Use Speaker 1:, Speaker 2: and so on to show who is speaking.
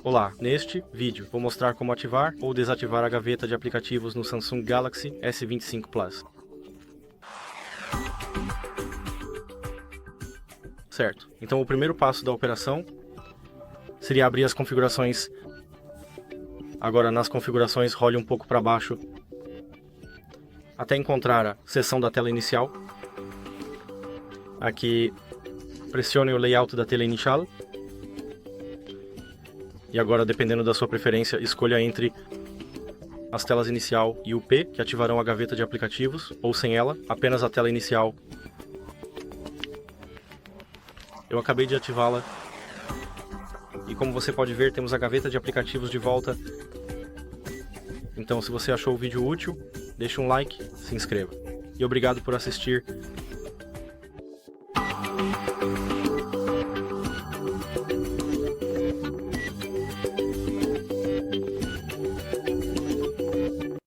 Speaker 1: Olá, neste vídeo vou mostrar como ativar ou desativar a gaveta de aplicativos no Samsung Galaxy S25 Plus. Certo, então o primeiro passo da operação seria abrir as configurações. Agora nas configurações role um pouco para baixo até encontrar a seção da tela inicial. Aqui pressione o layout da tela Inicial. E agora, dependendo da sua preferência, escolha entre as telas inicial e o P, que ativarão a gaveta de aplicativos, ou sem ela, apenas a tela inicial. Eu acabei de ativá-la. E como você pode ver, temos a gaveta de aplicativos de volta. Então, se você achou o vídeo útil, deixe um like, se inscreva. E obrigado por assistir.